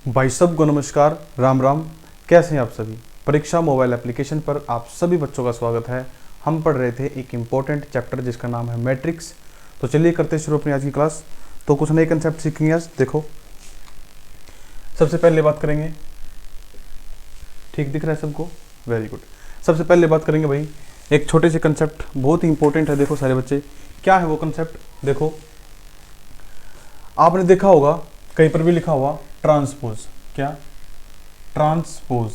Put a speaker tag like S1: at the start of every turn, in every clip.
S1: भाई सबको नमस्कार, राम राम। कैसे हैं आप सभी। परीक्षा मोबाइल एप्लीकेशन पर आप सभी बच्चों का स्वागत है। हम पढ़ रहे थे एक इम्पोर्टेंट चैप्टर जिसका नाम है मैट्रिक्स। तो चलिए करते शुरू अपनी आज की क्लास। तो कुछ नए कंसेप्ट सीखेंगे आज। देखो, सबसे पहले बात करेंगे, ठीक दिख रहा है सबको, वेरी गुड। सबसे पहले बात करेंगे भाई एक छोटे से कंसेप्ट, बहुत ही इंपॉर्टेंट है। देखो सारे बच्चे, क्या है वो कंसेप्ट। देखो, आपने देखा होगा कहीं पर भी लिखा हुआ ट्रांसपोज। क्या? Transpose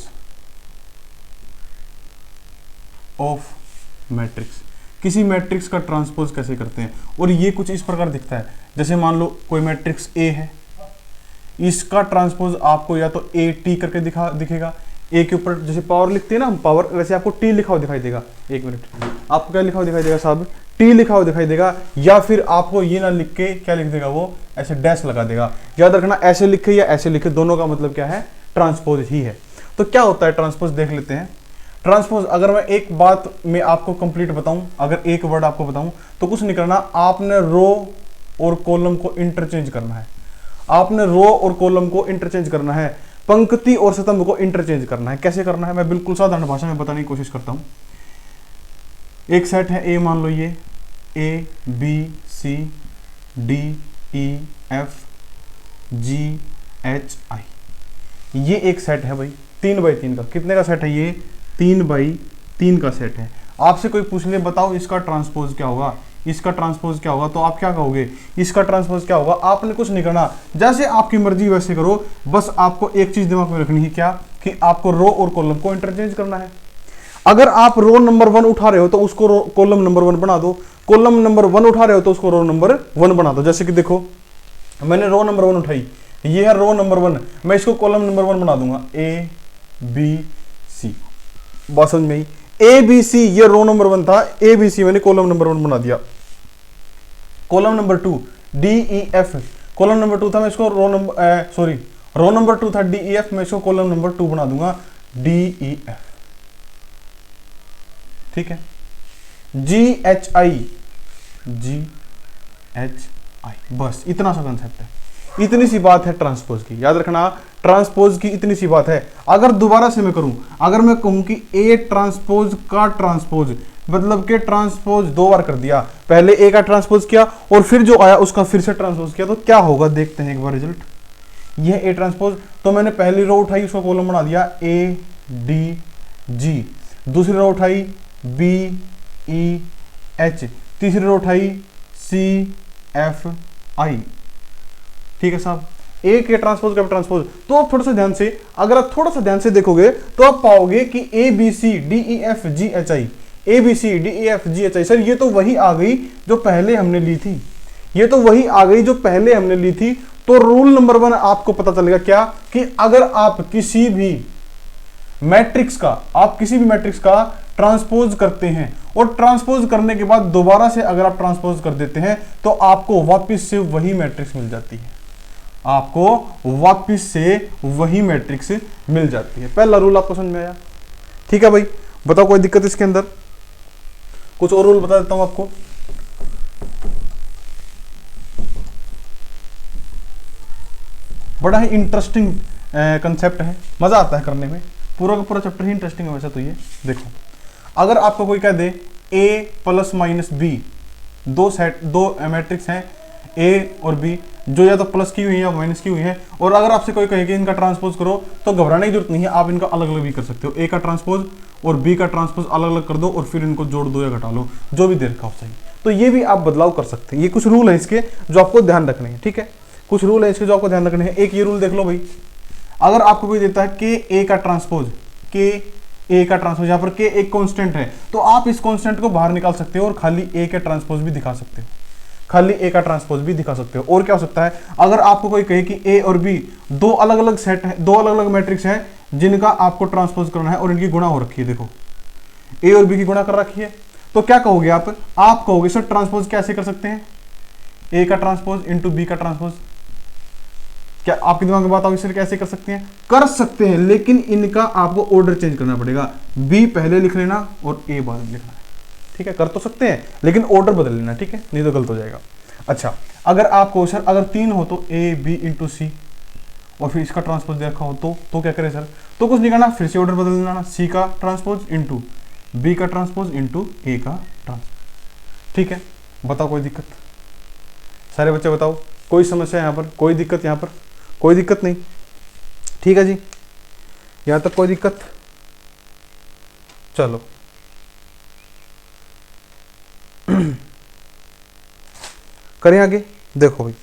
S1: of matrix. किसी मैट्रिक्स का ट्रांसपोज कैसे करते हैं, और ये कुछ इस प्रकार दिखता है। जैसे मान लो कोई मैट्रिक्स ए है, इसका ट्रांसपोज आपको या तो ए टी करके दिखेगा। ए के ऊपर जैसे पावर लिखते हैं ना हम, पावर, वैसे आपको टी लिखा हुआ दिखाई देगा। एक मिनट, आपको क्या लिखा हुआ दिखाई देगा साहब? टी लिखा हुआ दिखाई देगा। या फिर आपको ये ना लिख के क्या लिख देगा, वो ऐसे डैश लगा देगा। याद रखना, ऐसे लिखे या ऐसे लिखे, दोनों का मतलब क्या है? ट्रांसपोज ही है। तो क्या होता है ट्रांसपोज, देख लेते हैं। ट्रांसपोज, अगर मैं एक बात में आपको कंप्लीट बताऊं, अगर एक वर्ड आपको बताऊं, तो कुछ नहीं करना, आपने रो और कॉलम को इंटरचेंज करना है। आपने रो और कॉलम को इंटरचेंज करना है, पंक्ति और स्तंभ को इंटरचेंज करना है। कैसे करना है मैं बिल्कुल साधारण भाषा में बताने की कोशिश करता हूं। एक सेट है ए, मान लो ये A B C D E F G H I, ये एक सेट है भाई 3x3 का। कितने का सेट है ये? 3x3 का सेट है। आपसे कोई पूछ ले, बताओ इसका ट्रांसपोज क्या होगा, इसका ट्रांसपोज क्या होगा, तो आप क्या कहोगे? इसका ट्रांसपोज क्या होगा? आपने कुछ नहीं करना, जैसे आपकी मर्जी वैसे करो। बस आपको एक चीज दिमाग में रखनी है, क्या? कि आपको रो और कॉलम को इंटरचेंज करना है। अगर आप रो नंबर 1 उठा रहे हो तो उसको कॉलम नंबर 1 बना दो। कॉलम नंबर 1 उठा रहे हो तो उसको रो नंबर 1 बना दो। जैसे कि देखो, मैंने रो नंबर 1 उठाई, ये है रो नंबर 1, मैं इसको कॉलम नंबर 1 बना दूंगा, ए बी सी। बात समझ में आई? ए बी सी, ये रो नंबर 1 था, ए बी सी मैंने कॉलम नंबर 1 बना दिया। Column number 2 D E F, column number 2 था, मैं इसको रो नंबर 2 था डी ई एफ, मैं इसको कॉलम नंबर 2 बना दूंगा, डी ई एफ। ठीक है। जी एच आई, जी एच आई, बस इतना सा कंसेप्ट है। इतनी सी बात है ट्रांसपोज की, याद रखना, ट्रांसपोज की इतनी सी बात है। अगर दोबारा से मैं करूं, अगर मैं कहूं कि ए ट्रांसपोज का ट्रांसपोज, मतलब कि ट्रांसपोज 2 बार कर दिया, पहले ए का ट्रांसपोज किया और फिर जो आया उसका फिर से ट्रांसपोज किया, तो क्या होगा देखते हैं एक बार रिजल्ट। यह ए ट्रांसपोज, तो मैंने पहली रो उठाई, उसका कॉलम बना दिया ए डी जी, दूसरी रो उठाई बी ई एच, तीसरी रो उठाई सी एफ आई। ठीक है साहब, ए के ट्रांसपोज का ट्रांसपोज। तो आप थोड़ा सा ध्यान से, अगर आप थोड़ा सा ध्यान से देखोगे तो आप पाओगे कि A B C D E F G H I, A B C D E F G H I, sir ये तो वही आ गई जो पहले हमने ली थी, ये तो वही आ गई जो पहले हमने ली थी। तो रूल नंबर 1 आपको पता चलेगा क्या, कि अगर आप किसी भी मैट्रिक्स का ट्रांसपोज करते हैं और ट्रांसपोज करने के बाद दोबारा से अगर आप ट्रांसपोज कर देते हैं तो आपको वापस से वही मैट्रिक्स मिल जाती है, आपको वापस से वही मैट्रिक्स मिल जाती है। पहला रूल आपको समझ में आया? ठीक है भाई, बताओ कोई दिक्कत इसके अंदर? कुछ और रूल बता देता हूं आपको। बड़ा ही इंटरेस्टिंग कंसेप्ट है, मजा आता है करने में, पूरा का पूरा चैप्टर ही इंटरेस्टिंग है वैसे तो। ये देखो, अगर आपको कोई कह दे a प्लस माइनस बी, दो मैट्रिक्स हैं ए और बी, जो या तो प्लस की हुई है या माइनस की हुई है, और अगर आपसे कोई कहे कि इनका ट्रांसपोज करो, तो घबराने की जरूरत नहीं है, आप इनका अलग अलग भी कर सकते हो। ए का ट्रांसपोज और बी का ट्रांसपोज अलग अलग कर दो और फिर इनको जोड़ दो या घटा लो, जो भी देर का हो सही। तो ये भी आप बदलाव कर सकते हैं। ये कुछ रूल है इसके जो आपको ध्यान रखने हैं। ठीक है, कुछ रूल है इसके जो आपको ध्यान रखने हैं। एक ये रूल देख लो भाई, अगर आपको कोई देता है के ए का ट्रांसपोज, के ए का ट्रांसपोज, यहां पर के एक कांस्टेंट है, तो आप इस कांस्टेंट को बाहर निकाल सकते हो और खाली ए का ट्रांसपोज भी दिखा सकते हो, खाली ए का ट्रांसपोज भी दिखा सकते हो। और क्या हो सकता है, अगर आपको कोई कहे कि ए और बी दो अलग अलग सेट है, दो अलग अलग मैट्रिक्स है जिनका आपको ट्रांसपोज करना है और इनकी गुणा हो रखी है, देखो ए और बी की गुणा कर रखी है, तो क्या कहोगे आप कहोगे सर ट्रांसपोज कैसे कर सकते हैं? ए का ट्रांसपोज इंटू बी का ट्रांसपोज। क्या आपके दिमाग में बात आओगी सर कैसे कर सकते हैं? कर सकते हैं, लेकिन इनका आपको ऑर्डर चेंज करना पड़ेगा। बी पहले लिख लेना और ए बाद में लिखना है। ठीक है, कर तो सकते हैं लेकिन ऑर्डर बदल लेना, ठीक है, नहीं तो गलत हो जाएगा। अच्छा, अगर आपको सर अगर 3 हो तो ए बी इंटू सी, और फिर इसका ट्रांसपोज दे रखा हो तो क्या करें सर, तो कुछ नहीं करना, फिर से ऑर्डर बदल देना, सी का ट्रांसपोज इंटू बी का ट्रांसपोज इंटू ए का ट्रांसपोज। ठीक है, बताओ कोई दिक्कत? सारे बच्चे बताओ, कोई समस्या यहाँ पर, कोई दिक्कत यहाँ पर? कोई दिक्कत नहीं, ठीक है जी, यहाँ तक कोई दिक्कत? चलो करें आगे। देखो भाई,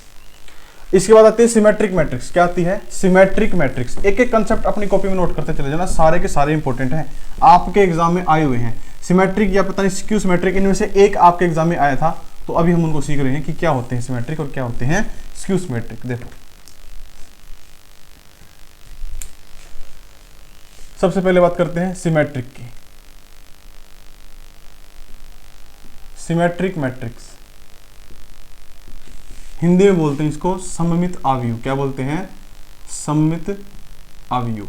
S1: इसके बाद आती है सिमेट्रिक मैट्रिक्स। क्या आती है? Symmetric matrix. एक एक कंसेप्ट अपनी कॉपी में नोट करते चले जाना, सारे के सारे इंपॉर्टेंट हैं, आपके एग्जाम में आए हुए हैं। सिमेट्रिक या पता नहीं स्क्यू सिमेट्रिक, इनमें से एक आपके एग्जाम में आया था, तो अभी हम उनको सीख रहे हैं कि क्या होते हैं सिमेट्रिक और क्या होते हैं स्क्यू सिमेट्रिक। देखो सबसे पहले बात करते हैं सिमेट्रिक की। सिमेट्रिक मैट्रिक्स, हिंदी में बोलते हैं इसको सममित आव्यूह। क्या बोलते हैं? सममित आव्यूह।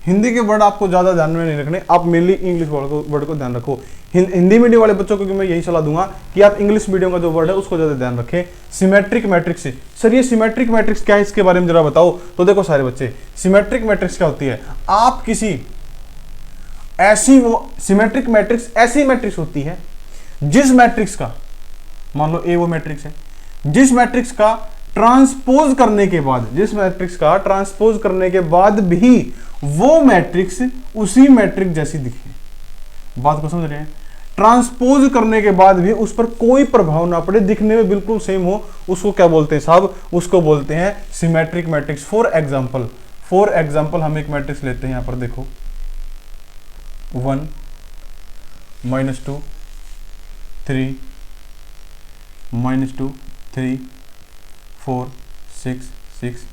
S1: हिंदी के वर्ड आपको ज्यादा ध्यान में नहीं रखने, आप मेनली इंग्लिश वर्ड को ध्यान रखो। हिंदी मीडियम वाले बच्चों को मैं यही सलाह दूंगा कि आप इंग्लिश मीडियम का जो वर्ड है उसको ज्यादा ध्यान रखें। सिमेट्रिक मैट्रिक्स से सर ये सिमेट्रिक मैट्रिक्स क्या है, इसके बारे में जरा बताओ। तो देखो सारे बच्चे, सिमेट्रिक मैट्रिक्स क्या होती है? आप किसी ऐसी सिमेट्रिक मैट्रिक्स ऐसी मैट्रिक्स होती है जिस मैट्रिक्स का, मान लो ए वो मैट्रिक्स है, जिस मैट्रिक्स का ट्रांसपोज करने के बाद, जिस मैट्रिक्स का ट्रांसपोज करने के बाद भी वो मैट्रिक्स उसी मैट्रिक्स जैसी दिखे। बात को समझ रहे हैं? ट्रांसपोज करने के बाद भी उस पर कोई प्रभाव ना पड़े, दिखने में बिल्कुल सेम हो, उसको क्या बोलते हैं साहब? उसको बोलते हैं सिमेट्रिक मैट्रिक्स। फॉर एग्जांपल हम एक मैट्रिक्स लेते हैं, यहां पर देखो 1 -2 3 -2 3 4 6 6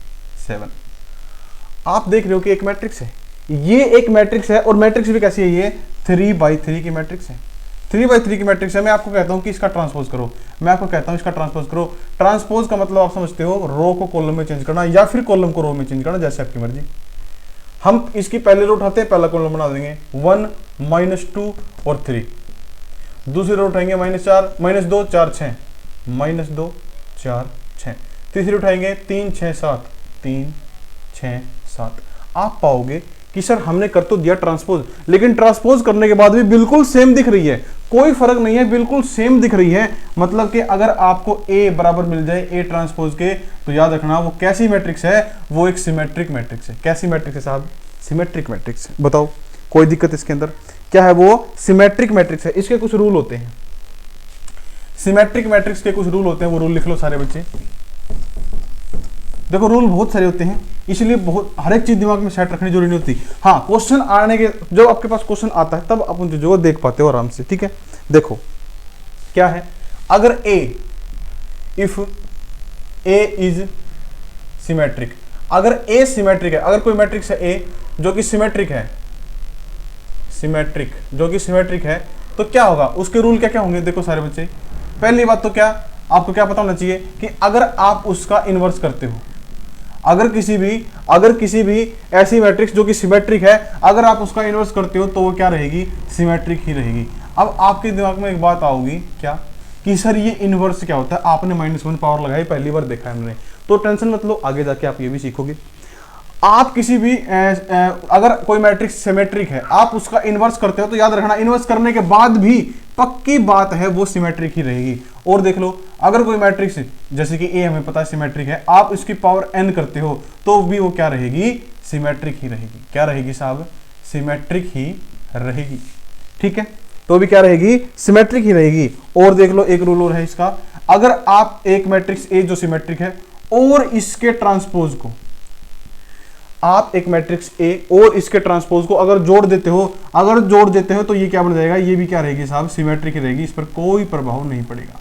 S1: 7। आप देख रहे हो कि एक मैट्रिक्स है, ये एक मैट्रिक्स है, और मैट्रिक्स भी कैसी है? ये 3/3 की मैट्रिक्स है। 3/3 की मैट्रिक्स है। मैं आपको कहता हूं कि इसका ट्रांसपोज करो, मैं आपको कहता हूं इसका ट्रांसपोज करो। ट्रांसपोज का मतलब आप समझते हो, रो को कॉलम में चेंज करना या फिर कॉलम को रो में चेंज करना, जैसे आपकी मर्जी। हम इसकी पहले रो उठाते हैं, पहला कॉलम बना देंगे 1 -2 और 3। दूसरी रो उठाएंगे -4 -2 4 6 -2 4 6। तीसरी उठाएंगे 3 6 7 3 6 7। आप पाओगे कि सर हमने कर तो दिया ट्रांसपोज, लेकिन ट्रांसपोज करने के बाद भी बिल्कुल सेम दिख रही है, कोई फर्क नहीं है, बिल्कुल सेम दिख रही है। मतलब कि अगर आपको ए बराबर मिल जाए ए ट्रांसपोज के, तो याद रखना वो कैसी मैट्रिक्स है? वो एक सिमेट्रिक मैट्रिक्स है। कैसी मैट्रिक्स है साहब? Symmetric matrix. बताओ कोई दिक्कत इसके अंदर? क्या है वो? सिमेट्रिक मैट्रिक्स है। इसके कुछ रूल होते हैं, सिमेट्रिक मैट्रिक्स के कुछ रूल होते हैं, वो रूल लिख लो सारे बच्चे। देखो रूल बहुत सारे होते हैं, इसलिए बहुत हर एक चीज दिमाग में सेट रखनी जरूरी नहीं होती। हाँ, क्वेश्चन आने के, जब आपके पास क्वेश्चन आता है तब अपन जो देख पाते हो आराम से। ठीक है, देखो क्या है? अगर इफ ए इज सिमेट्रिक, अगर ए सिमेट्रिक है, अगर कोई मैट्रिक्स है ए जो कि सिमेट्रिक है, जो कि सिमेट्रिक है, तो क्या होगा? उसके रूल क्या क्या होंगे? देखो सारे बच्चे, पहली बात तो क्या आपको क्या पता होना चाहिए कि अगर आप उसका इनवर्स करते हो, अगर किसी भी ऐसी मैट्रिक्स जो कि सिमेट्रिक है, अगर आप उसका इनवर्स करते हो तो वो क्या रहेगी? सिमेट्रिक ही रहेगी। अब आपके दिमाग में एक बात आओगी, क्या कि सर ये इनवर्स क्या होता है? आपने -1 पावर लगाई, पहली बार देखा है हमने, तो टेंशन मत लो, आगे जाके आप ये भी सीखोगे। आप किसी भी अगर कोई मैट्रिक्स सिमेट्रिक है, आप उसका इनवर्स करते हो, तो याद रखना इनवर्स करने के बाद भी पक्की बात है वो सिमेट्रिक ही रहेगी। और देख लो, अगर कोई मैट्रिक्स जैसे कि ए हमें पता है सिमेट्रिक है, आप इसकी पावर n करते हो तो भी वो क्या रहेगी? सिमेट्रिक ही रहेगी। क्या रहेगी साहब? सिमेट्रिक ही रहेगी। ठीक है, तो भी क्या रहेगी? सिमेट्रिक ही रहेगी। और देख लो एक रूल और है इसका, अगर आप एक मैट्रिक्स ए जो सिमेट्रिक है और इसके ट्रांसपोज को, आप एक मैट्रिक्स ए और इसके ट्रांसपोज को अगर जोड़ देते हो तो ये क्या बन जाएगा? ये भी क्या रहेगी साहब? सिमेट्रिक रहेगी। इस पर कोई प्रभाव नहीं पड़ेगा।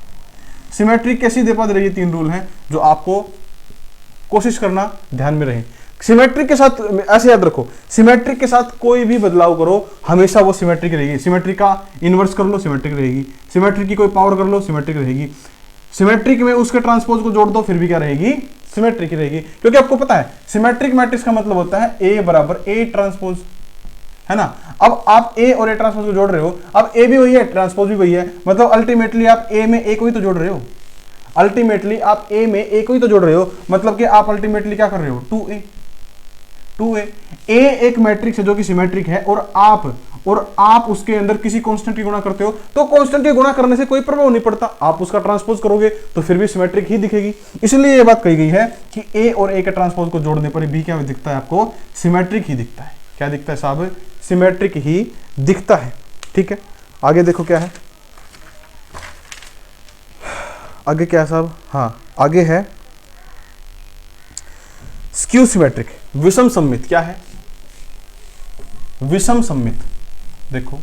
S1: सिमेट्रिक कैसी दे पाते रहिए, 3 रूल हैं जो आपको कोशिश करना ध्यान में रहे। सिमेट्रिक के साथ ऐसे याद रखो, सिमेट्रिक के साथ कोई भी बदलाव करो हमेशा वो सिमेट्रिक रहेगी। सिमेट्रिक का इनवर्स कर लो, सिमेट्रिक रहेगी। सिमेट्रिक की कोई पावर कर लो, सिमेट्रिक रहेगी। सिमेट्रिक में उसके ट्रांसपोज को जोड़ दो, फिर भी क्या रहेगी? सिमेट्रिक ही रहेगी। क्योंकि आपको पता है सिमेट्रिक मैट्रिक्स का मतलब होता है ए बराबर ए ट्रांसपोज, है ना। अब आप ए और ए ट्रांसपोज को जोड़ रहे हो, अब ए भी वही है, ट्रांसपोज भी वही है, मतलब अल्टीमेटली आप ए में ए को ही तो जोड़ रहे हो। अल्टीमेटली आप ए में ए को ही तो जोड़ रहे हो, मतलब कि आप अल्टीमेटली क्या कर रहे हो, 2a ए एक मैट्रिक्स है जो कि सिमेट्रिक है, और आप उसके अंदर किसी कांस्टेंट की गुणा करते हो, तो कांस्टेंट की गुणा करने से कोई प्रभाव नहीं पड़ता, आप उसका ट्रांसपोज करोगे तो फिर भी सिमेट्रिक ही दिखेगी। इसलिए ये बात कही गई है कि ए और ए के ट्रांसपोज को जोड़ने पर बी क्या दिखता है, आपको सिमेट्रिक ही दिखता है। क्या दिखता है साहब, सिमेट्रिक ही दिखता है। ठीक है, आगे देखो क्या है, आगे क्या है साहब, हाँ आगे है स्क्यू सिमेट्रिक, विषम सममित। क्या है विषम सममित, देखो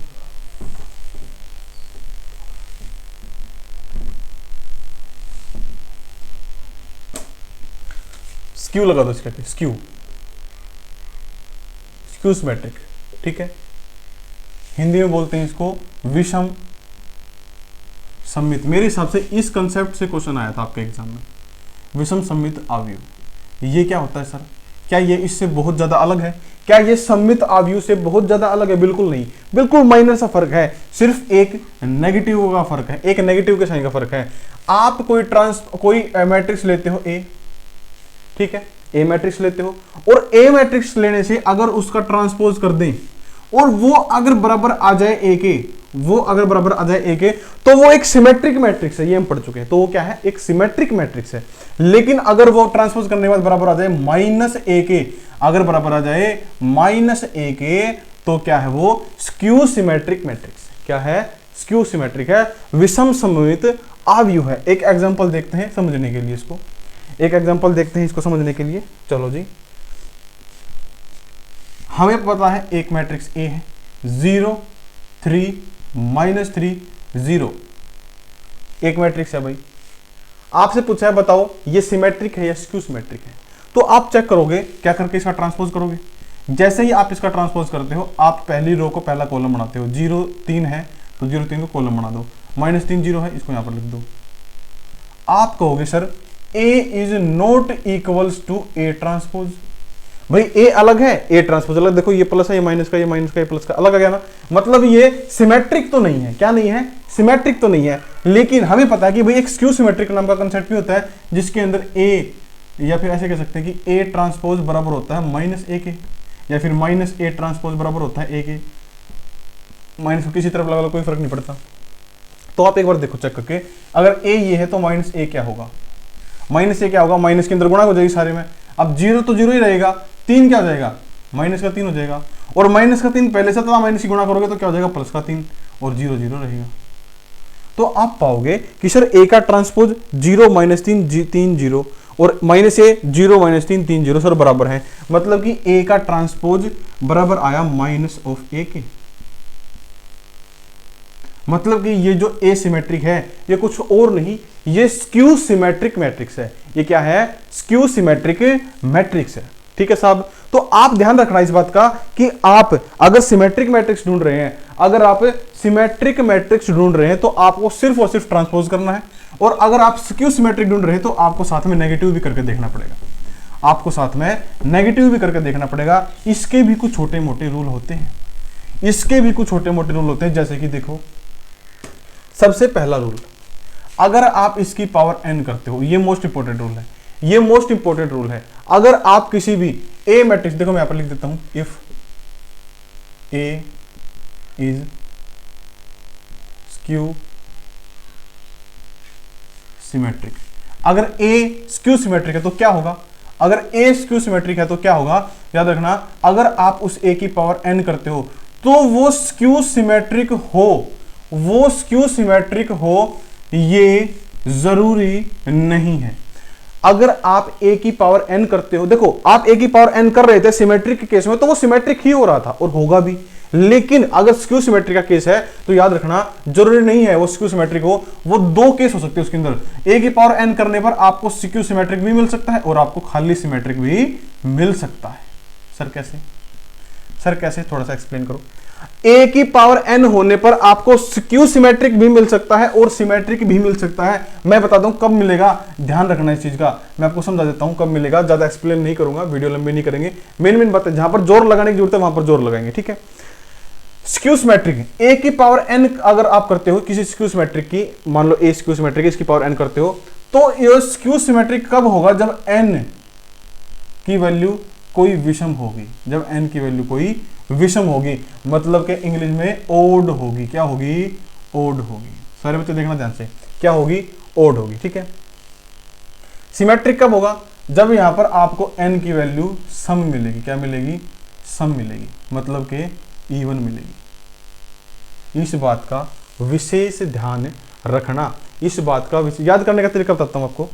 S1: स्क्यू लगा दो इसका, स्क्यू सिमेट्रिक। ठीक है, हिंदी में बोलते हैं इसको विषम सममित। मेरे हिसाब से इस कंसेप्ट से क्वेश्चन आया था आपके एग्जाम में, विषम सममित आव्यूह। ये क्या होता है सर, क्या ये इससे बहुत ज्यादा अलग है, क्या ये सममित आव्यूह से बहुत ज्यादा अलग है? बिल्कुल नहीं, बिल्कुल माइनर सा फर्क है, सिर्फ एक नेगेटिव का फर्क है, एक नेगेटिव के साइन का फर्क है। आप कोई मैट्रिक्स लेते हो ए, ठीक है, ए मैट्रिक्स लेते हो, और ए मैट्रिक्स लेने से अगर उसका ट्रांसपोज कर दें और वो अगर बराबर आ जाए ए के, तो वो एक सिमेट्रिक मैट्रिक्स है, ये हम पढ़ चुके हैं। तो वो क्या है, एक सिमेट्रिक मैट्रिक्स है। लेकिन अगर वो ट्रांसपोज करने के बाद बराबर आ जाए माइनस ए के, अगर बराबर आ जाए माइनस ए के, तो क्या है वो स्क्यू सिमेट्रिक मैट्रिक्स। क्या है, स्क्यू सिमेट्रिक है, विषम सममित आव्यूह है। एक एग्जांपल देखते हैं समझने के लिए इसको, एक एग्जांपल देखते हैं इसको समझने के लिए। चलो जी, हमें पता है एक मैट्रिक्स ए है, 0 3 -3 0, एक मैट्रिक्स है भाई। आपसे पूछा है बताओ ये सिमेट्रिक है या स्क्यू सिमेट्रिक है, तो आप चेक करोगे क्या करके, इसका ट्रांसपोज करोगे। जैसे ही आप इसका ट्रांसपोज करते हो, आप पहली रो को पहला कॉलम बनाते हो, 0 3 है तो 0 3 को कॉलम बना दो, -3 0 है, इसको यहां पर लिख दो। आप कहोगे sir A is not equals to A transpose. भाई ए अलग है, ए ट्रांसपोज अलग, देखो ये प्लस है, ये माइनस का, ये माइनस का, ये प्लस का, अलग आ गया ना, मतलब ये सिमेट्रिक तो नहीं है। क्या नहीं है, सिमेट्रिक तो नहीं है। लेकिन हमें पता है कि भाई एक स्क्यू सिमेट्रिक नाम का कंसेप्ट भी होता है, जिसके अंदर ए, या फिर ऐसे कह सकते हैं कि ए ट्रांसपोज बराबर होता है -a के, या फिर -a ट्रांसपोज बराबर होता है a के। माइनस को किसी तरफ लगा लो, कोई फर्क नहीं पड़ता। तो आप एक बार देखो चेक करके, अगर a ये है तो -a क्या होगा, -a क्या होगा, माइनस के अंदर गुणा हो जाएगी सारे में। अब 0 तो 0 ही रहेगा, 3 क्या हो जाएगा, -3 हो जाएगा, और -3 पहले से तो माइनस की गुणा करोगे तो क्या हो जाएगा, +3, और 0 0 रहेगा। तो आप पाओगे कि सर a का ट्रांसपोज 0 -3 3 0 और -a 0 -3 3 0 सर बराबर है, मतलब कि a का ट्रांसपोज बराबर आया -a के। मतलब कि ये जो ए सिमेट्रिक है ये कुछ और नहीं, ये स्क्यू सिमेट्रिक मैट्रिक्स है। ये क्या है, स्क्यू सिमेट्रिक मैट्रिक्स है। ठीक है साहब, तो आप ध्यान रखना इस बात का कि आप अगर सिमेट्रिक मैट्रिक्स ढूंढ रहे हैं, तो आपको सिर्फ और सिर्फ ट्रांसपोज करना है, और अगर आप स्क्यू सिमेट्रिक ढूंढ रहे हैं तो आपको साथ में नेगेटिव भी करके देखना पड़ेगा। इसके भी कुछ छोटे मोटे रूल होते हैं, जैसे कि देखो, सबसे पहला रूल, अगर आप इसकी पावर n करते हो, ये मोस्ट इंपोर्टेंट रूल है, अगर आप किसी भी a मैट्रिक्स, देखो मैं यहां पर लिख देता हूं, if a is skew symmetric, अगर a स्क्यू सिमेट्रिक है तो क्या होगा, याद रखना, अगर आप उस a की पावर n करते हो तो वो स्क्यू सिमेट्रिक हो, ये जरूरी नहीं है। अगर आप a की पावर n करते हो, देखो आप a की पावर n कर रहे थे सिमेट्रिक के केस में, तो वो सिमेट्रिक ही हो रहा था और होगा भी। लेकिन अगर स्क्यू सिमेट्रिक का केस है तो याद रखना, जरूरी नहीं है वो स्क्यू सिमेट्रिक हो, वो दो केस हो सकते हैं उसके अंदर। a की पावर n करने पर आपको स्क्यू सिमेट्रिक भी मिल सकता है और आपको खाली सिमेट्रिक भी मिल सकता है। सर कैसे, थोड़ा सा एक्सप्लेन करो। a की पावर n होने पर आपको स्क्यू सिमेट्रिक भी मिल सकता है और सिमेट्रिक भी मिल सकता है। मैं बताता हूं कब मिलेगा, ध्यान रखना इस चीज का, मैं आपको समझा देता हूं कब मिलेगा, ज्यादा एक्सप्लेन नहीं करूंगा, वीडियो लंबी नहीं करेंगे, मेन बातें जहां पर जोर लगाने की जरूरत है वहां पर जोर लगाएंगे। ठीक है, स्क्यू सिमेट्रिक, a की पावर n अगर आप करते हो किसी स्क्यू सिमेट्रिक की, मान लो a स्क्यू सिमेट्रिक, इसकी पावर n करते हो, तो ये स्क्यू सिमेट्रिक कब होगा? जब n की वैल्यू कोई विषम होगी, जब n की वैल्यू कोई विषम होगी, मतलब कि इंग्लिश में ओड होगी। क्या होगी? ओड होगी। सारे बच्चे देखना ध्यान से, क्या होगी? ओड होगी। ठीक है। सिमेट्रिक कब होगा? जब यहां पर आपको n की वैल्यू सम मिलेगी। क्या मिलेगी? सम मिलेगी, मतलब कि इवन मिलेगी। इस बात का विशेष ध्यान रखना। इस बात का याद करने का तरीका बताता हूं आपको।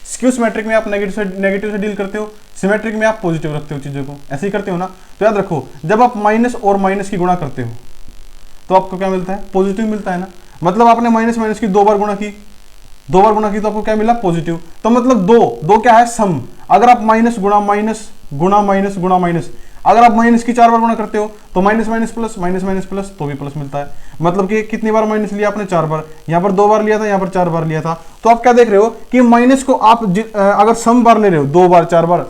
S1: स्क्यू सिमेट्रिक में आप नेगेटिव से डील करते हो, सिमेट्रिक में आप पॉजिटिव रखते हो चीजों को, ऐसे ही करते हो ना। तो याद रखो, जब आप माइनस और माइनस की गुणा करते हो तो आपको क्या मिलता है? पॉजिटिव मिलता है ना। मतलब आपने माइनस माइनस की दो बार गुणा की तो आपको क्या मिला? पॉजिटिव। तो मतलब दो क्या है? सम। अगर आप माइनस गुणा माइनस गुणा माइनस गुणा माइनस, अगर आप माइनस की 4 बार गुणा करते हो तो माइनस माइनस प्लस तो भी प्लस मिलता है। मतलब कि कितनी बार माइनस लिया आपने? 4 बार। यहां पर 2 बार लिया था, यहां पर 4 बार लिया था। तो आप क्या देख रहे हो कि माइनस को आप अगर सम बार ले रहे हो, 2 बार 4 बार,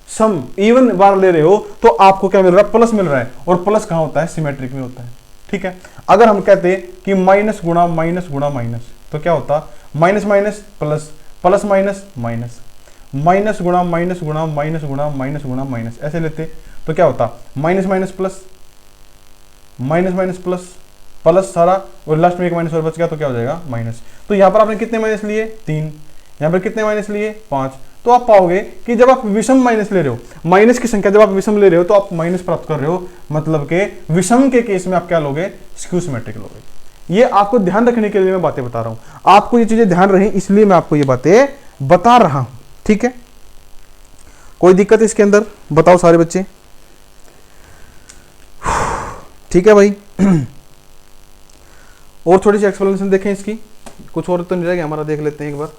S1: सम इवन बार ले रहे हो, तो आपको क्या मिल रहा है? प्लस मिल रहा है। और प्लस कहां होता है? सिमेट्रिक में होता है। ठीक है। अगर हम कहते हैं कि माइनस गुणा माइनस गुणा माइनस, तो क्या होता? Minus minus plus, plus minus minus, minus गुणा माइनस गुणा माइनस गुणा माइनस गुणा माइनस, ऐसे लेते तो क्या होता? Minus minus plus, minus minus plus, plus सारा, और लास्ट में एक माइनस और बच गया तो क्या हो जाएगा? माइनस। तो यहां पर आपने कितने माइनस लिए? 3। यहां पर कितने माइनस लिए? 5। तो आप पाओगे कि जब आप विषम माइनस ले रहे हो, माइनस की संख्या जब आप विषम ले रहे हो तो आप माइनस प्राप्त कर रहे हो। मतलब के विषम के केस में आप क्या लोगे? स्क्यू सिमेट्रिक लोगे। ये आपको ध्यान रखने के लिए मैं बातें बता रहा हूं। आपको ये चीजें ध्यान रहे इसलिए मैं आपको ये बातें बता रहा हूं। ठीक है। कोई दिक्कत इसके अंदर? बताओ सारे बच्चे। ठीक है भाई। और थोड़ी सी एक्सप्लेनेशन देखें इसकी। कुछ और तो नहीं रह गया हमारा? देख लेते हैं एक बार,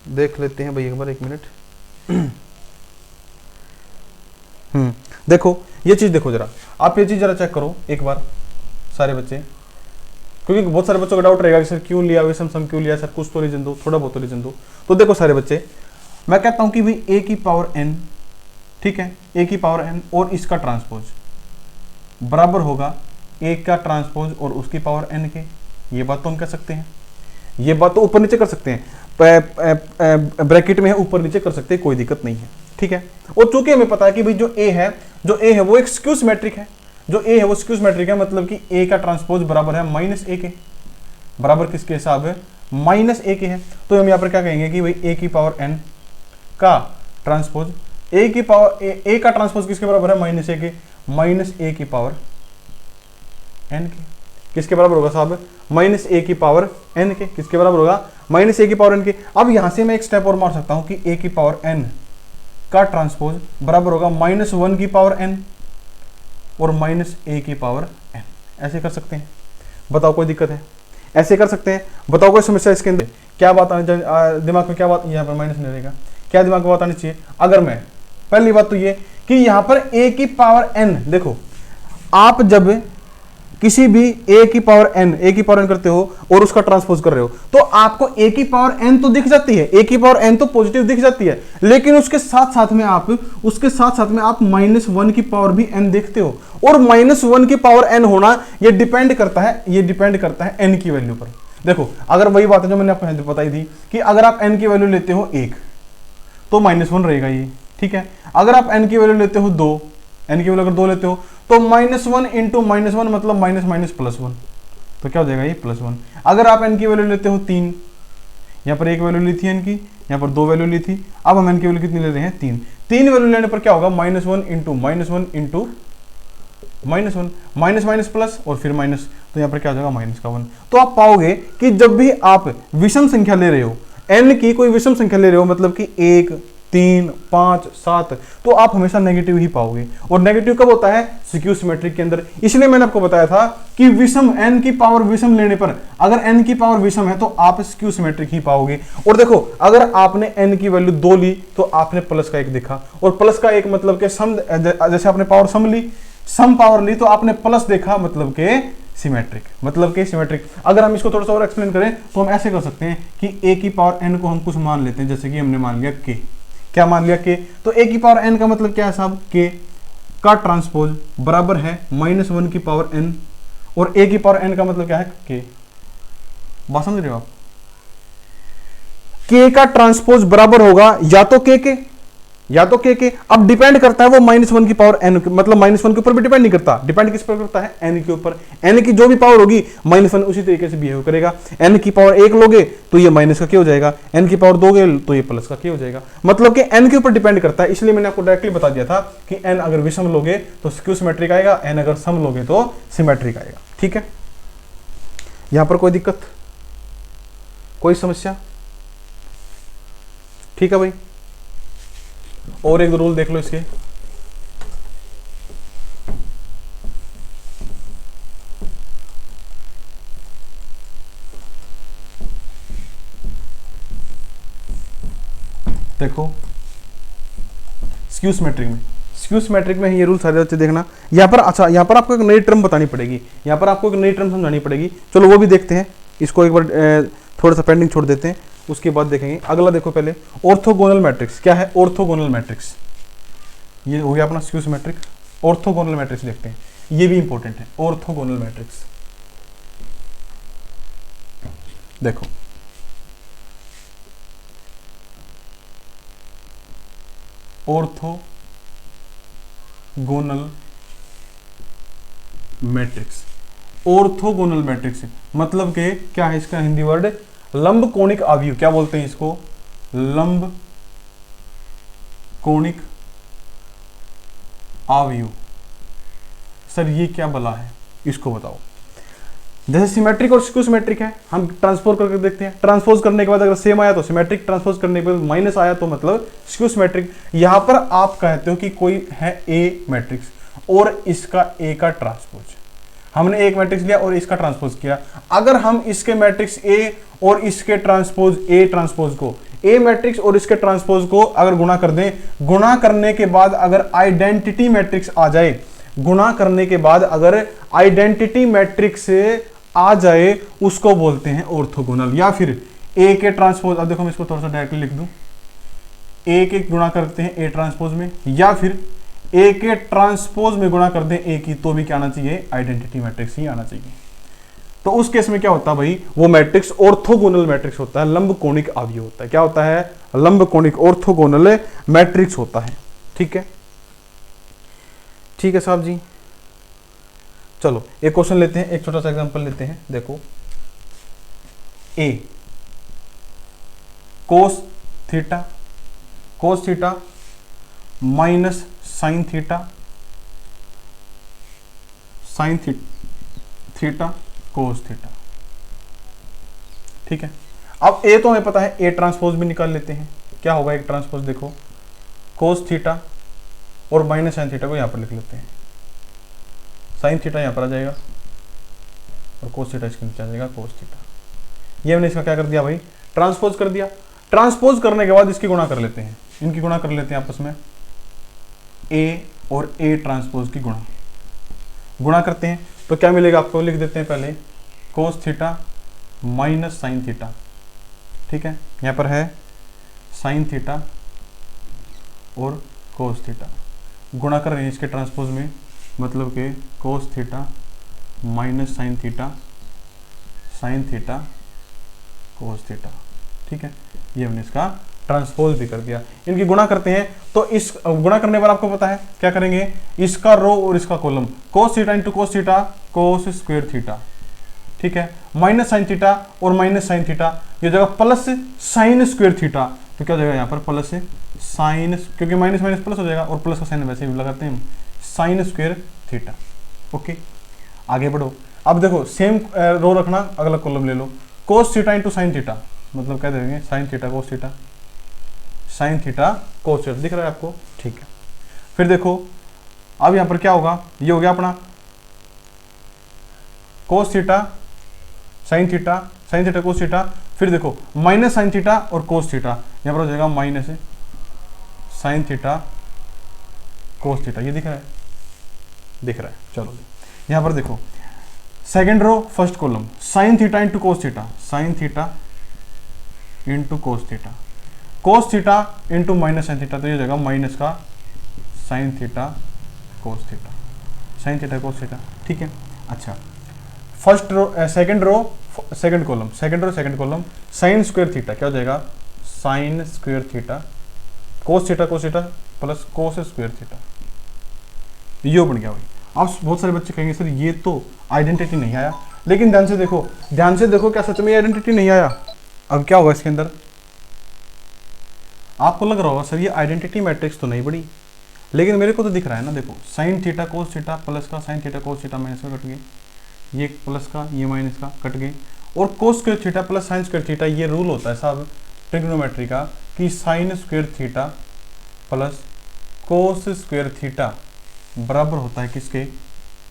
S1: देख लेते हैं भाई एक बार, 1 मिनट। देखो ये चीज, देखो जरा, आप ये चीज जरा चेक करो एक बार सारे बच्चे, क्योंकि बहुत सारे बच्चों का डाउट रहेगा कि सर क्यों लिया विषम सम, क्यों लिया सर? कुछ तो रीजन दो, थोड़ा बहुत तो रीजन दो। तो देखो सारे बच्चे, मैं कहता हूं कि भाई a की पावर n, ठीक है, a की पावर n और इसका ट्रांसपोज बराबर होगा a का ट्रांसपोज और उसकी पावर n के। ये बात तो हम कह सकते हैं, ये बात तो ऊपर नीचे कर सकते हैं, ब्रैकेट में है, ऊपर नीचे कर सकते हैं, कोई दिक्कत नहीं है। ठीक है। और चूंकि हमें पता है कि भाई जो a है वो एक स्क्यू सिमेट्रिक है, जो a है वो स्क्यू सिमेट्रिक है, मतलब कि a का ट्रांसपोज बराबर है माइनस a के। बराबर किसके हिसाब है? माइनस a के है। तो हम यहाँ पर क्या कहेंगे कि भाई a की पावर n का ट्रांसपोज, a की पावर a का ट्रांसपोज किसके बराबर है? माइनस a के। माइनस a की पावर n के किसके बराबर होगा साहब? माइनस a की पावर n के। किसके बराबर होगा? माइनस a की पावर n के। अब यहां से मैं एक स्टेप और मार सकता हूं कि a की पावर n का ट्रांसपोज बराबर होगा -1 की पावर n और माइनस a की पावर n। ऐसे कर सकते हैं, बताओ कोई दिक्कत है? ऐसे कर सकते हैं, बताओ कोई समस्या इसके अंदर? क्या बात आनी चाहिए दिमाग में? क्या बात यहाँ पर माइनस नहीं रहेगा? क्या दिमाग में बात आनी चाहिए? अगर मैं, पहली बात तो ये कि यहां पर a की पावर n, देखो आप जब किसी भी a की पावर n करते हो और उसका ट्रांसपोज कर रहे हो तो आपको a की पावर n तो दिख जाती है, a की पावर n तो पॉजिटिव दिख जाती है, लेकिन उसके साथ साथ में आप -1 की पावर भी n देखते हो। और -1 की पावर n होना ये डिपेंड करता है n की वैल्यू पर। देखो अगर वही बात है जो मैंने आपको बताई थी कि अगर आप n की वैल्यू लेते हो 1 तो -1 रहेगा ये। ठीक है। अगर आप n की वैल्यू लेते हो 2, n की वैल्यू अगर 2 लेते हो तो -1 इंटू -1 मतलब माइनस माइनस +1, तो क्या हो जाएगा ये +1। अगर आप n की वैल्यू लेते हो 3, यहाँ पर एक वैल्यू ली थी n की, यहाँ पर 2 वैल्यू ली थी, अब हम n की वैल्यू कितनी ले रहे हैं? 3 वैल्यू लेने पर क्या होगा? -1 इंटू -1 माइनस माइनस प्लस और फिर माइनस, तो यहाँ पर क्या हो जाएगा? -1। तो आप पाओगे कि जब भी आप विषम संख्या ले रहे हो, n की कोई विषम संख्या ले रहे हो, मतलब कि 1, 3, 5, 7, तो आप हमेशा नेगेटिव ही पाओगे। और नेगेटिव कब होता है? स्क्यू सिमेट्रिक के अंदर। इसलिए मैंने आपको बताया था कि विषम n की पावर विषम लेने पर, अगर n की पावर विषम है तो आप स्क्यू सिमेट्रिक ही पाओगे। और देखो अगर आपने n की वैल्यू 2 ली तो आपने प्लस का 1 देखा, और प्लस का 1 मतलब के सम, जैसे आपने पावर सम पावर ली तो आपने प्लस देखा, मतलब के सिमेट्रिक। अगर हम इसको थोड़ा सा और एक्सप्लेन करें तो हम ऐसे कर सकते हैं कि a की पावर n को हम कुछ मान लेते हैं, जैसे कि हमने मान लिया k। क्या मान लिया? k। तो a की पावर n का मतलब क्या है साहब? k का ट्रांसपोज बराबर है -1 की पावर n, और a की पावर n का मतलब क्या है? k। बात समझ रहे हो आप? के का ट्रांसपोज बराबर होगा या तो के अब डिपेंड करता है वो -1 की पावर n, मतलब -1 के ऊपर भी डिपेंड नहीं करता, डिपेंड किस पर करता है, n के ऊपर। n की जो भी पावर होगी -1 उसी तरीके से बिहेव करेगा। n की पावर 1 लोगे तो ये माइनस का क्या हो जाएगा, n की पावर दोगे तो ये प्लस का क्या हो जाएगा, मतलब कि n के ऊपर डिपेंड करता है। इसलिए मैंने आपको डायरेक्टली बता दिया था कि n अगर विषम लोगे तो स्क्यू सिमेट्रिक आएगा, n अगर सम लोगे तो सिमेट्रिक आएगा। ठीक है, यहां पर कोई दिक्कत, कोई समस्या? ठीक है भाई, और एक दो रूल देख लो इसके। देखो स्क्यू सिमेट्रिक में ये रूल सारे बच्चे देखना। यहाँ पर अच्छा, यहाँ पर आपको एक नई टर्म बतानी पड़ेगी, यहाँ पर आपको एक नई टर्म समझानी पड़ेगी। चलो वो भी देखते हैं, इसको एक बार थोड़ा सा पेंडिंग छोड़ देते हैं, उसके बाद देखेंगे। अगला देखो पहले ऑर्थोगोनल मैट्रिक्स। क्या है ऑर्थोगोनल मैट्रिक्स? ये हो गया अपना स्क्यू सिमेट्रिक। ऑर्थोगोनल मैट्रिक्स देखते हैं, ये भी इंपॉर्टेंट है। ऑर्थोगोनल मैट्रिक्स देखो, ऑर्थोगोनल मैट्रिक्स, ऑर्थोगोनल मैट्रिक्स मतलब के क्या है, इसका हिंदी वर्ड लंब कोणिक अवयव। क्या बोलते हैं इसको? लंब कोणिक अवयव। सर ये क्या बला है, इसको बताओ। जैसे सिमेट्रिक और स्क्यू सिमेट्रिक है, हम ट्रांसपोज करके देखते हैं। ट्रांसपोज करने के बाद अगर सेम आया तो सिमेट्रिक, ट्रांसपोज करने के बाद माइनस आया तो मतलब स्क्यू सिमेट्रिक। यहां पर आप कहते हो कि कोई है ए मैट्रिक्स और इसका ए का ट्रांसपोज, हमने एक मैट्रिक्स लिया और इसका ट्रांसपोज किया। अगर हम इसके मैट्रिक्स ए और इसके ट्रांसपोज ए ट्रांसपोज को, ए मैट्रिक्स और इसके ट्रांसपोज को अगर गुणा कर दें, गुणा करने के बाद अगर आइडेंटिटी मैट्रिक्स आ जाए, गुणा करने के बाद अगर आइडेंटिटी मैट्रिक्स आ जाए, उसको बोलते हैं ऑर्थोगोनल। या फिर ए के ट्रांसपोज, अब देखो मैं इसको थोड़ा सा डायरेक्टली लिख दूं, ए के गुणा करते हैं ए ट्रांसपोज में, या फिर ए के ट्रांसपोज में गुणा कर दें ए की, तो भी क्या आना चाहिए, आइडेंटिटी मैट्रिक्स ही आना चाहिए। तो उस केस में क्या होता है भाई, वो मैट्रिक्स ऑर्थोगोनल मैट्रिक्स होता है, लंब कोणिक अवयव होता है। क्या होता है? लंब कोणिक ऑर्थोगोनल मैट्रिक्स होता है। ठीक है, ठीक है साहब जी। चलो एक क्वेश्चन लेते हैं, एक छोटा सा एग्जांपल लेते हैं। देखो A cos theta minus sign theta cos theta. ठीक है, अब ए तो हमें पता है, ए ट्रांसपोज भी निकाल लेते हैं। क्या होगा एक ट्रांसपोज, देखो कोस थीटा और माइनस साइन थीटा को यहां पर लिख लेते हैं। साइन थीटा यहां पर आ जाएगा और कोस थीटा इसके नीचे आ जाएगा, कोस थीटा। ये हमने इसका क्या कर दिया भाई, ट्रांसपोज कर दिया। ट्रांसपोज करने के बाद इसकी गुणा कर लेते हैं, इनकी गुणा कर लेते हैं आपस में, ए और ए ट्रांसपोज की गुणा करते हैं तो क्या मिलेगा आपको, लिख देते हैं पहले कोस थीटा माइनस साइन थीटा। ठीक है, यहां पर है साइन थीटा और कोस थीटा, गुणा कर रहे हैं इसके ट्रांसपोज में, मतलब कि कोस theta minus sign theta cos theta. ठीक है, ये हमने इसका ट्रांसपोज भी कर दिया। इनकी गुणा करते हैं तो इस गुणा करने पर आपको पता है क्या करेंगे, इसका रो और इसका कॉलम, कोस थीटा इंटू कोस थीटा कोस स्क्वायर थीटा। ठीक है, माइनस साइन थीटा और माइनस साइन थीटा, ये जगह प्लस साइन स्क्वायर थीटा, तो क्या हो जाएगा यहाँ पर प्लस साइन, क्योंकि माइनस माइनस प्लस हो जाएगा और प्लस का साइन वैसे भी लगाते हैं हम, साइन स्क्वायर थीटा। ओके, आगे बढ़ो। अब देखो सेम रो रखना, अगला कॉलम ले लो, cos theta into sin theta, मतलब क्या देंगे sin theta cos theta cos theta. दिख रहा है आपको? ठीक है, फिर देखो अब यहां पर क्या होगा, ये हो गया अपना cos theta sine theta cos theta. फिर देखो माइनस साइन थीटा और कोस थीटा, यहां पर हो जाएगा minus sign theta cos theta. ये दिख रहा है? चलो यहां पर देखो second row first column, sine theta into cos theta cos theta into minus sign theta, तो ये हो जाएगा माइनस का साइन थीटा कोस थीटा। ठीक है, अच्छा first row second column sine square theta, क्या हो जाएगा sine square theta cos theta plus cos square theta, ये बन गया भाई। अब बहुत सारे बच्चे कहेंगे सर ये तो आइडेंटिटी नहीं आया, लेकिन ध्यान से देखो क्या सच में आइडेंटिटी नहीं आया। अब क्या होगा इसके अंदर, आपको लग रहा होगा सर ये आइडेंटिटी मैट्रिक्स तो नहीं बड़ी, लेकिन मेरे को तो दिख रहा है ना, देखो sin theta cos theta plus का sin theta cos theta minus का कट गए, ये प्लस का ये माइनस का कट गए, और कोस square theta plus sign square theta, ये रूल होता है साहब ट्रिग्नोमेट्री का कि sign square theta plus cos square theta बराबर होता है किसके,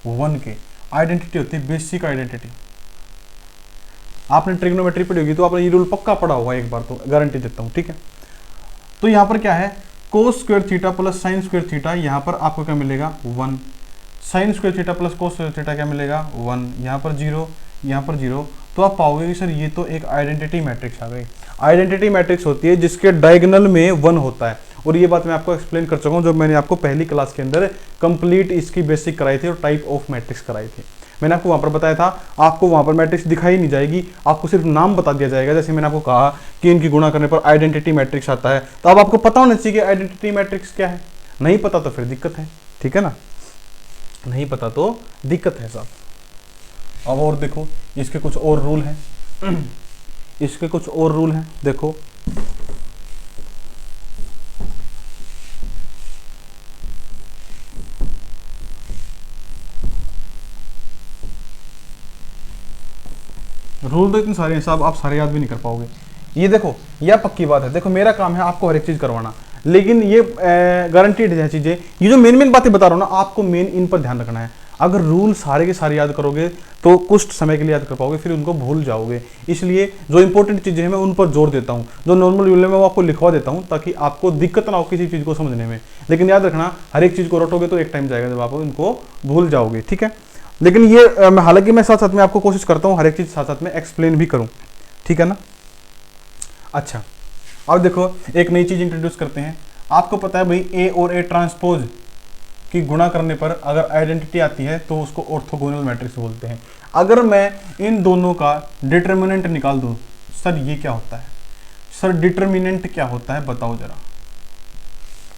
S1: 1 के। आइडेंटिटी होती है बेसिक आइडेंटिटी। आपने ट्रिग्नोमेट्री पढ़ी होगी तो आपने ये रूल पक्का पढ़ा होगा एक बार, तो गारंटी देता हूँ, ठीक है। तो यहाँ पर क्या है, कोस square theta plus sign square theta, यहाँ पर आपको क्या मिलेगा 1, sign square theta plus cos square theta क्या मिलेगा 1, यहाँ पर 0, यहाँ पर 0। तो आप पाओगे कि सर ये तो एक आइडेंटिटी मैट्रिक्स आ गई। आइडेंटिटी मैट्रिक्स होती है जिसके डायगोनल में 1 होता है, और ये बात मैं आपको एक्सप्लेन कर चुका हूँ जब मैंने आपको पहली क्लास के अंदर कंप्लीट इसकी बेसिक कराई थी और टाइप ऑफ मैट्रिक्स कराई थी। मैंने आपको वहाँ पर बताया था, आपको वहाँ पर मैट्रिक्स दिखाई नहीं जाएगी, आपको सिर्फ नाम बता दिया जाएगा। जैसे मैंने आपको कहा कि इनकी गुणा करने पर आइडेंटिटी मैट्रिक्स आता है, तो अब आपको पता होना चाहिए कि आइडेंटिटी मैट्रिक्स क्या है। नहीं पता तो फिर दिक्कत है, ठीक है ना, नहीं पता तो दिक्कत है साहब। अब और देखो इसके कुछ और रूल हैं इसके कुछ और रूल हैं, देखो रूल तो इतने सारे हैं साहब, आप सारे याद भी नहीं कर पाओगे। ये देखो, यह पक्की बात है, देखो मेरा काम है आपको हर एक चीज करवाना, लेकिन ये गारंटीड है चीजें। ये जो मेन बातें बता रहा हूँ ना, आपको मेन इन पर ध्यान रखना है। अगर रूल सारे के सारे याद करोगे तो कुछ समय के लिए याद कर पाओगे, फिर उनको भूल जाओगे। इसलिए जो इंपॉर्टेंट चीजें हैं मैं उन पर जोर देता हूँ, जो नॉर्मल रूल है मैं वो आपको लिखवा देता हूँ ताकि आपको दिक्कत ना हो किसी चीज को समझने में। लेकिन याद रखना, हर एक चीज को रटोगे तो एक टाइम जाएगा जब आप इनको भूल जाओगे, ठीक है। लेकिन ये हालांकि मैं साथ साथ में आपको कोशिश करता हूँ हर एक चीज साथ साथ में एक्सप्लेन भी करूँ, ठीक है ना। अच्छा, अब देखो एक नई चीज इंट्रोड्यूस करते हैं। आपको पता है भाई ए और ए ट्रांसपोज की गुणा करने पर अगर आइडेंटिटी आती है तो उसको ऑर्थोगोनल मैट्रिक्स बोलते हैं। अगर मैं इन दोनों का डिटर्मिनेंट निकाल दूं, सर ये क्या होता है, सर डिटर्मिनेंट क्या होता है बताओ जरा।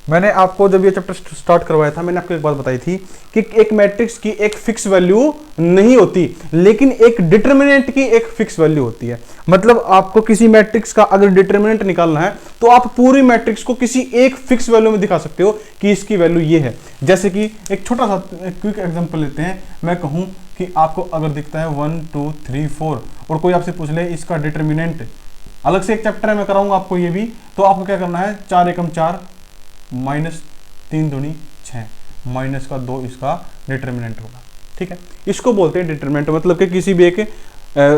S1: मैंने आपको जब ये चैप्टर स्टार्ट करवाया था मैंने आपको एक बात बताई थी कि एक मैट्रिक्स की एक फिक्स वैल्यू नहीं होती, लेकिन एक डिटर्मिनेंट की एक फिक्स वैल्यू होती है। मतलब आपको किसी मैट्रिक्स का अगर डिटर्मिनेंट निकालना है तो आप पूरी मैट्रिक्स को किसी एक फिक्स वैल्यू में दिखा सकते हो कि इसकी वैल्यू ये है। जैसे कि एक छोटा सा क्विक एग्जांपल लेते हैं, मैं कहूं कि आपको अगर दिखता है 1 2 3 4 और कोई आपसे पूछ ले इसका डिटर्मिनेंट, अलग से एक चैप्टर है मैं कराऊंगा आपको ये भी, तो आपको क्या करना है 4 एकम 4 माइनस 3 दूनी 6 माइनस का 2 इसका डिटर्मिनेंट होगा, ठीक है। इसको बोलते हैं डिटर्मिनेंट, मतलब कि किसी भी एक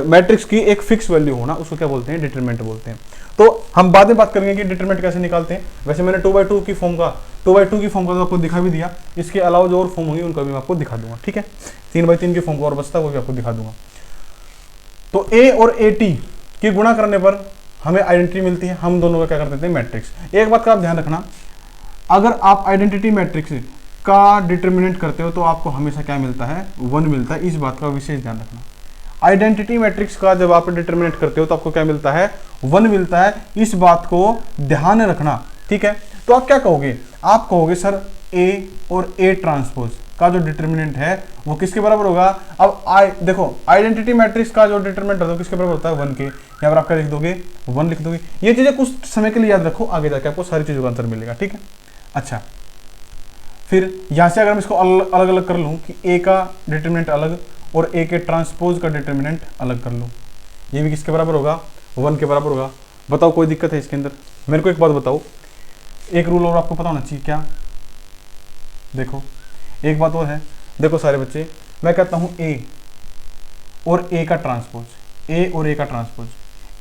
S1: मैट्रिक्स की एक फिक्स वैल्यू होना, उसको क्या बोलते हैं डिटर्मिनेंट बोलते हैं। तो हम बाद में बात करेंगे कि डिटर्मिनेंट कैसे निकालते हैं। वैसे मैंने 2/2 की फॉर्म का तो आपको दिखा भी दिया, इसके अलावा जो और फॉर्म होंगी उनका भी मैं आपको दिखा दूंगा, ठीक है। 3/3 की फॉर्म का और बचता है वो भी आपको दिखा दूंगा। तो ए और ए टी की गुणा करने पर हमें आइडेंटिटी मिलती है, हम दोनों का क्या कर देते हैं मैट्रिक्स। एक बात का आप ध्यान रखना, अगर आप आइडेंटिटी मैट्रिक्स का डिटर्मिनेंट करते हो तो आपको हमेशा क्या मिलता है 1 मिलता है। इस बात का विशेष ध्यान रखना। आइडेंटिटी मैट्रिक्स का जब आप डिटर्मिनेंट करते हो तो आपको क्या मिलता है 1 मिलता है, इस बात को ध्यान रखना, ठीक है। तो आप क्या कहोगे, आप कहोगे सर ए और ए ट्रांसपोज का जो डिटर्मिनेंट है वो किसके बराबर होगा। अब देखो आइडेंटिटी मैट्रिक्स का जो डिटर्मिनेंट होता है किसके बराबर होता है 1 के। यहाँ पर आप क्या लिख दोगे 1 लिख दोगे। ये चीजें कुछ समय के लिए याद रखो, आगे जाके आपको सारी चीजों का आंसर मिलेगा, ठीक है। अच्छा, फिर यहां से अगर मैं इसको अलग अलग कर लूं कि ए का डिटर्मिनेंट अलग और ए के ट्रांसपोज का डिटर्मिनेंट अलग कर लूं, ये भी किसके बराबर होगा 1 के बराबर होगा। बताओ कोई दिक्कत है इसके अंदर। मेरे को एक बात बताओ, एक रूल और आपको पता होना चाहिए क्या, देखो एक बात और है, देखो सारे बच्चे, मैं कहता हूं ए और ए का ट्रांसपोज, ए और ए का ट्रांसपोज,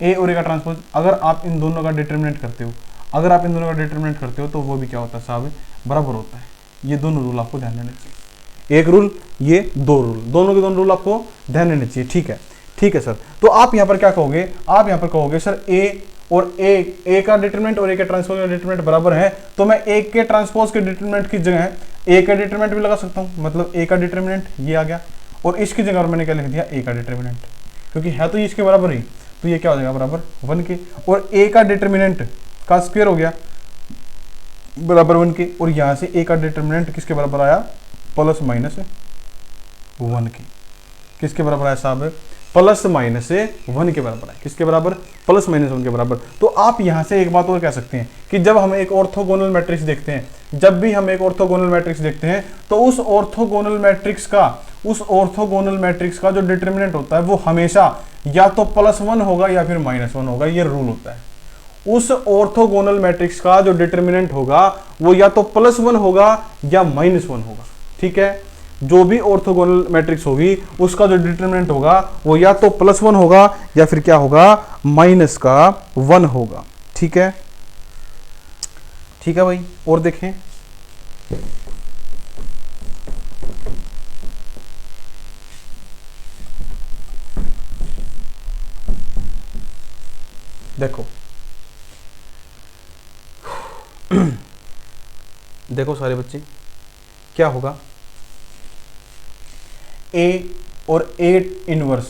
S1: ए और ए का ट्रांसपोज, अगर आप इन दोनों का डिटर्मिनेंट करते हो, अगर आप इन दोनों का डिटर्मिनेंट करते हो तो वो भी क्या होता है साहब बराबर होता है। ये दोनों रूल आपको ध्यान देने चाहिए, एक रूल ये 2 रूल, दोनों के दोनों रूल आपको ध्यान देने चाहिए, ठीक है। ठीक है सर, तो आप यहाँ पर क्या कहोगे, आप यहाँ पर कहोगे सर ए और ए का डिटरमिनेंट और ए के ट्रांसपोज का डिटरमिनेंट बराबर है, तो मैं ए के ट्रांसपोज के डिटरमिनेंट की जगह ए का डिटरमिनेंट भी लगा सकता हूँ, मतलब ए का डिटरमिनेंट ये आ गया, और इसकी जगह मैंने क्या लिख दिया ए का डिटरमिनेंट, क्योंकि है तो ये इसके बराबर ही। तो ये क्या हो जाएगा बराबर 1 के, और a का डिटर्मिनेंट का स्क्वायर हो गया बराबर 1 के, और यहाँ से a का डिटर्मिनेंट किसके बराबर आया प्लस माइनस 1 के, किसके बराबर आया साहब प्लस माइनस 1 के बराबर है, किसके बराबर प्लस माइनस 1 के बराबर। तो आप यहाँ से एक बात और कह सकते हैं कि जब हम एक ऑर्थोगोनल मैट्रिक्स देखते हैं, जब भी हम एक ऑर्थोगोनल मैट्रिक्स देखते हैं तो उस ऑर्थोगोनल मैट्रिक्स का जो डिटर्मिनेंट होता है वो हमेशा या तो +1 होगा या फिर -1 होगा, ये रूल होता है। उस ऑर्थोगोनल मैट्रिक्स का जो डिटर्मिनेंट होगा वो या तो +1 होगा या -1 होगा, ठीक है। जो भी ऑर्थोगोनल मैट्रिक्स होगी उसका जो डिटरमिनेंट होगा वो या तो +1 होगा या फिर क्या होगा -1 होगा, ठीक है। ठीक है भाई, और देखें देखो देखो सारे बच्चे क्या होगा, ए और ए इनवर्स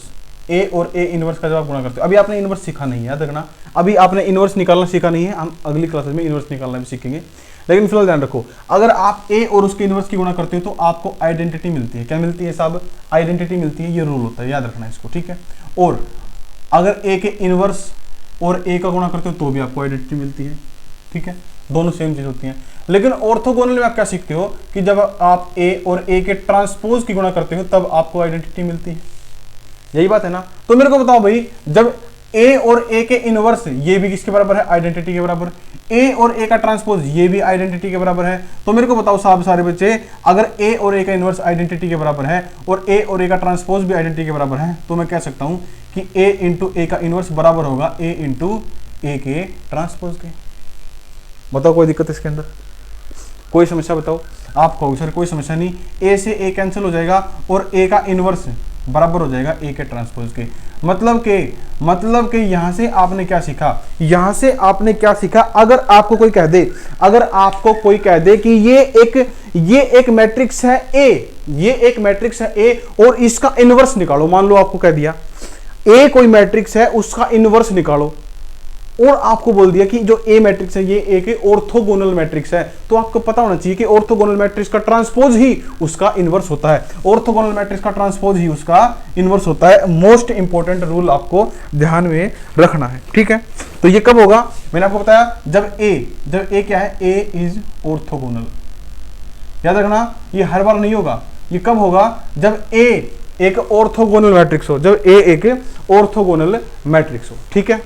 S1: का जब आप गुणा करते हो, अभी आपने इनवर्स सीखा नहीं है, याद रखना, अभी आपने इनवर्स निकालना सीखा नहीं है, हम अगली क्लासेस में इनवर्स निकालना भी सीखेंगे। लेकिन फिलहाल ध्यान रखो, अगर आप ए और उसके इनवर्स की गुणा करते हो तो आपको आइडेंटिटी मिलती है। क्या मिलती है साहब? आइडेंटिटी मिलती है, ये रूल होता है, याद रखना इसको, ठीक है। और अगर ए के इनवर्स और ए का गुणा करते हो तो भी आपको आइडेंटिटी मिलती है, ठीक है, दोनों सेम चीज होती हैं। लेकिन ऑर्थोगोनल में आप क्या सीखते हो कि जब आप ए और ए के ट्रांसपोज की गुणा करते हो तब आपको आइडेंटिटी मिलती है, यही बात है ना। तो मेरे को बताओ भाई, जब ए और ए के इनवर्स ये भी किसके बराबर है? आइडेंटिटी के बराबर। ए और ए का ट्रांसपोज ये भी आइडेंटिटी के बराबर है। तो मेरे को बताओ साहब सारे बच्चे, अगर ए और ए का इनवर्स आइडेंटिटी के बराबर है और ए और ए का ट्रांसपोज भी आइडेंटिटी के बराबर है, तो मैं कह सकता हूं कि ए इंटू ए का इनवर्स बराबर होगा ए इंटू ए के ट्रांसपोज के। बताओ कोई दिक्कत इसके अंदर? कोई समस्या बताओ? आप कहोगे सर कोई समस्या नहीं, ए से ए कैंसिल हो जाएगा और ए का इनवर्स बराबर हो जाएगा ए के ट्रांसपोज के। मतलब के यहां से आपने क्या सीखा? यहां से आपने क्या सीखा? अगर आपको कोई कह दे कि ये एक मैट्रिक्स है ए, ये एक मैट्रिक्स है ए और इसका इनवर्स निकालो, मान लो आपको कह दिया ए कोई मैट्रिक्स है उसका इनवर्स निकालो, और आपको बोल दिया कि जो ए मैट्रिक्स है ये ए के ऑर्थोगोनल मैट्रिक्स है, तो आपको पता होना चाहिए कि ऑर्थोगोनल मैट्रिक्स का ट्रांसपोज ही उसका इनवर्स होता है। ऑर्थोगोनल मैट्रिक्स का ट्रांसपोज ही उसका इनवर्स होता है। मोस्ट इंपॉर्टेंट रूल आपको ध्यान में रखना है, ठीक है। तो ये कब होगा? मैंने आपको बताया जब ए क्या है? ए इज ऑर्थोगोनल। याद रखना, ये हर बार नहीं होगा। ये कब होगा? जब ए एक ऑर्थोगोनल मैट्रिक्स हो, जब ए एक ऑर्थोगोनल मैट्रिक्स हो, ठीक है।